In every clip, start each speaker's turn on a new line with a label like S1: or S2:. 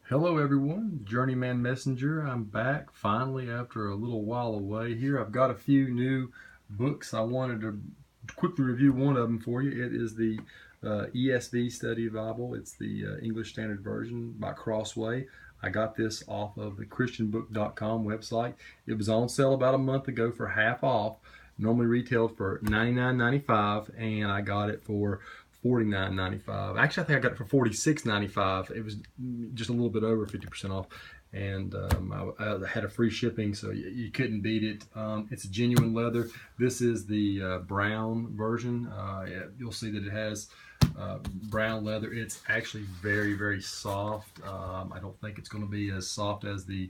S1: Hello everyone, Journeyman Messenger. I'm back finally after a little while away here. I've got a few new books. I wanted to quickly review one of them for you. It is the ESV Study Bible. It's the English Standard Version by Crossway. I got this off of the christianbook.com website. It was on sale about a month ago for half off. Normally retailed for $99.95 and I got it for $49.95. Actually, I think I got it for $46.95. It was just a little bit over 50% off, and I had a free shipping, so you couldn't beat it. It's a genuine leather. This is the brown version. You'll see that it has brown leather. It's actually very, very soft. I don't think it's going to be as soft as the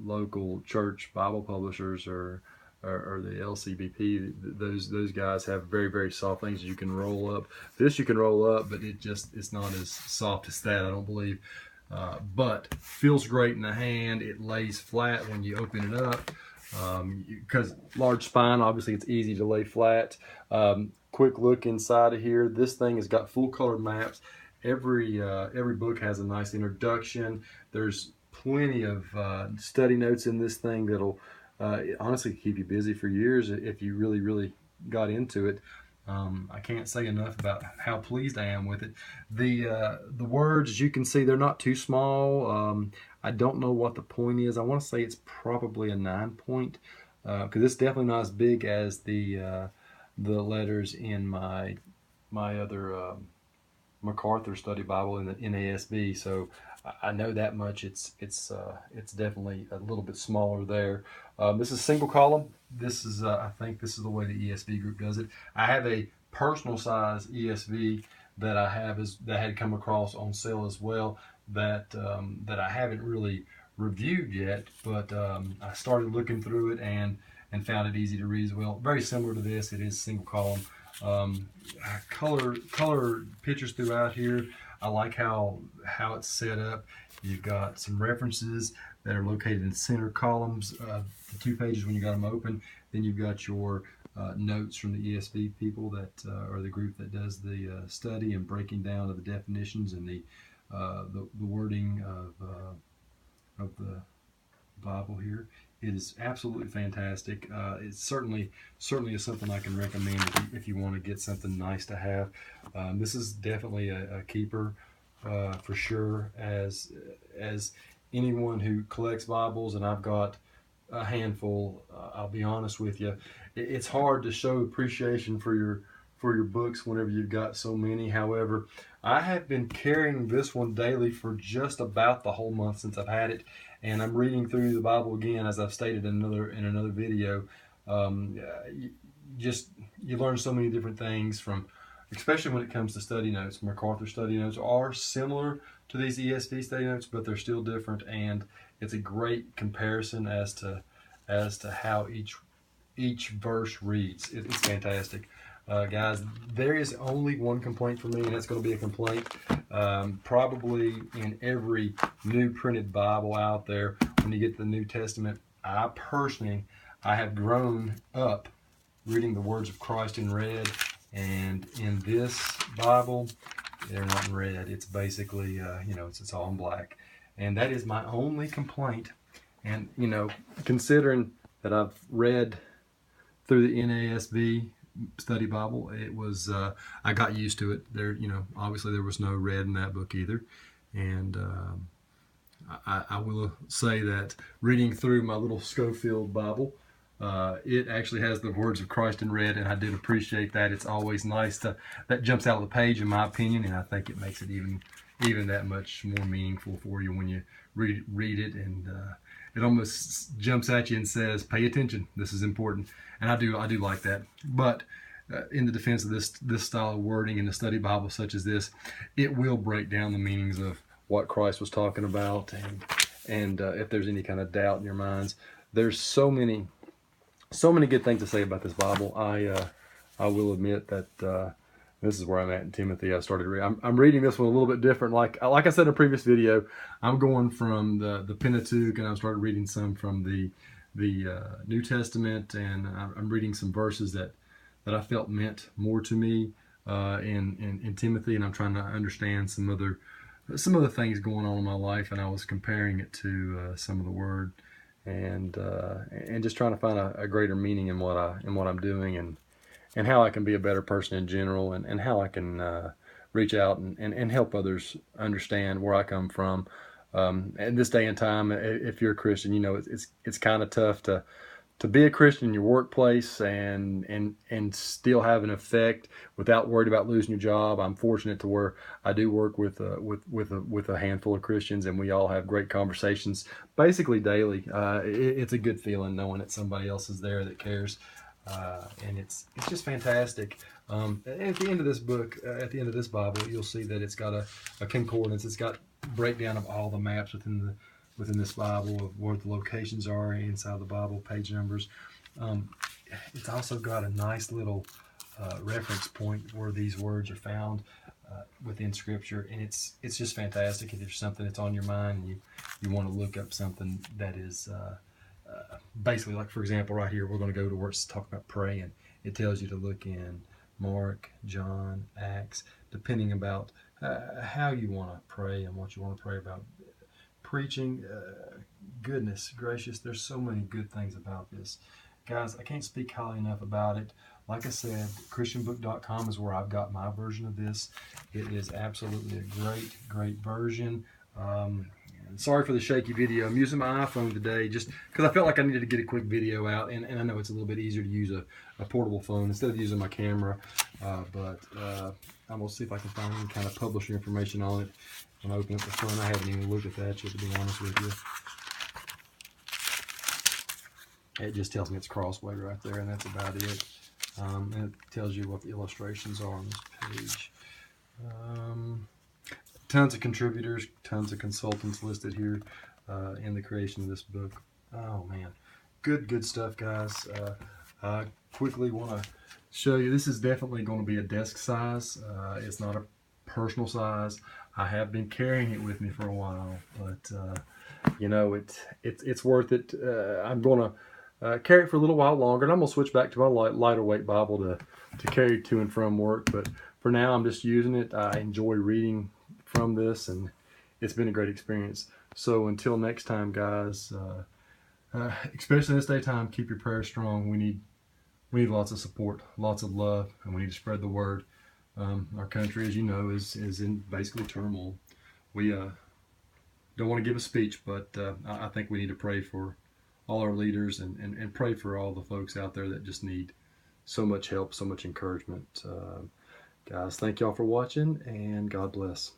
S1: local church Bible publishers or the LCBP. Those guys have very, very soft things you can roll up. This you can roll up, but it's not as soft as that, I don't believe. But feels great in the hand. It lays flat when you open it up. Because large spine, obviously it's easy to lay flat. Quick look inside of here. This thing has got full color maps. Every book has a nice introduction. There's plenty of study notes in this thing that'll honestly keep you busy for years if you really got into it. I can't say enough about how pleased I am with it. The words, as you can see, they're not too small. I don't know what the point is. I want to say it's probably a 9 point, because it's definitely not as big as the letters in my other MacArthur Study Bible in the NASB. So I know that much. It's definitely a little bit smaller there. This is single column. This is I think this is the way the ESV group does it. I have a personal size ESV that that had come across on sale as well, that I haven't really reviewed yet, but I started looking through it and found it easy to read as well. Very similar to this. It is single column. Color pictures throughout here. I like how it's set up. You've got some references that are located in center columns, the 2 pages when you got them open. Then you've got your notes from the ESV people that or the group that does the study and breaking down of the definitions and the wording of the Bible here. It is absolutely fantastic. It certainly is something I can recommend if you want to get something nice to have. This is definitely a keeper for sure. As anyone who collects Bibles, and I've got a handful, I'll be honest with you, it's hard to show appreciation for your books whenever you've got so many. However, I have been carrying this one daily for just about the whole month since I've had it, and I'm reading through the Bible again, as I've stated in another video. You learn so many different things from, especially when it comes to study notes. MacArthur study notes are similar to these ESV study notes, but they're still different, and it's a great comparison as to how each verse reads. It's fantastic. Guys, there is only one complaint for me, and that's going to be a complaint probably in every new printed Bible out there. When you get to the New Testament, I have grown up reading the words of Christ in red, and in this Bible, they're not in red. It's basically, it's all in black, and that is my only complaint. And considering that I've read through the NASB study Bible, it was I got used to it. There, obviously there was no red in that book either, and I will say that reading through my little Schofield Bible, it actually has the words of Christ in red, and I did appreciate that. It's always nice that jumps out of the page, in my opinion, and I think it makes it even that much more meaningful for you when you read it, and it almost jumps at you and says, "Pay attention. This is important." And I do like that. But in the defense of this style of wording in the study Bible such as this, it will break down the meanings of what Christ was talking about, and if there's any kind of doubt in your minds, there's so many good things to say about this Bible. I will admit that this is where I'm at in Timothy. I started reading. I'm reading this one a little bit different. Like I said in a previous video, I'm going from the Pentateuch, and I started reading some from the New Testament, and I'm reading some verses that I felt meant more to me in Timothy, and I'm trying to understand some other some of the things going on in my life, and I was comparing it to some of the Word, and just trying to find a greater meaning in what I'm doing, and how I can be a better person in general, and how I can reach out and help others understand where I come from. In this day and time, if you're a Christian, you know it's kind of tough to be a Christian in your workplace and still have an effect without worried about losing your job. I'm fortunate to where I do work with a handful of Christians, and we all have great conversations basically daily. It's a good feeling knowing that somebody else is there that cares, and it's just fantastic. At the end of this book, at the end of this Bible, you'll see that it's got a concordance. It's got breakdown of all the maps within this Bible of where the locations are inside the Bible, page numbers. It's also got a nice little reference point where these words are found within Scripture, and it's just fantastic. If there's something that's on your mind and you want to look up something that is basically, like for example, right here, we're going to go to where it's talking about praying. It tells you to look in Mark, John, Acts, depending about how you want to pray and what you want to pray about. Preaching, goodness gracious, there's so many good things about this. Guys, I can't speak highly enough about it. Like I said, christianbook.com is where I've got my version of this. It is absolutely a great version. Sorry for the shaky video. I'm using my iPhone today just because I felt like I needed to get a quick video out, and I know it's a little bit easier to use a portable phone instead of using my camera, but I'm going to see if I can find any kind of publisher information on it. I'm opening up the phone. I haven't even looked at that yet, to be honest with you. It just tells me it's Crossway right there, and that's about it. And it tells you what the illustrations are on this page. Tons of contributors, tons of consultants listed here in the creation of this book. Oh man, good stuff, guys. I quickly want to show you. This is definitely going to be a desk size. It's not a personal size. I have been carrying it with me for a while, but you know, it's worth it. I'm going to carry it for a little while longer, and I'm going to switch back to my lighter weight Bible to carry to and from work. But for now, I'm just using it. I enjoy reading from this, and it's been a great experience. So until next time, guys, especially in this daytime, keep your prayers strong. We need lots of support, lots of love, and we need to spread the word. Our country, as you know, is in basically turmoil. We don't want to give a speech, but I think we need to pray for all our leaders and pray for all the folks out there that just need so much help, so much encouragement. Guys, thank y'all for watching, and God bless.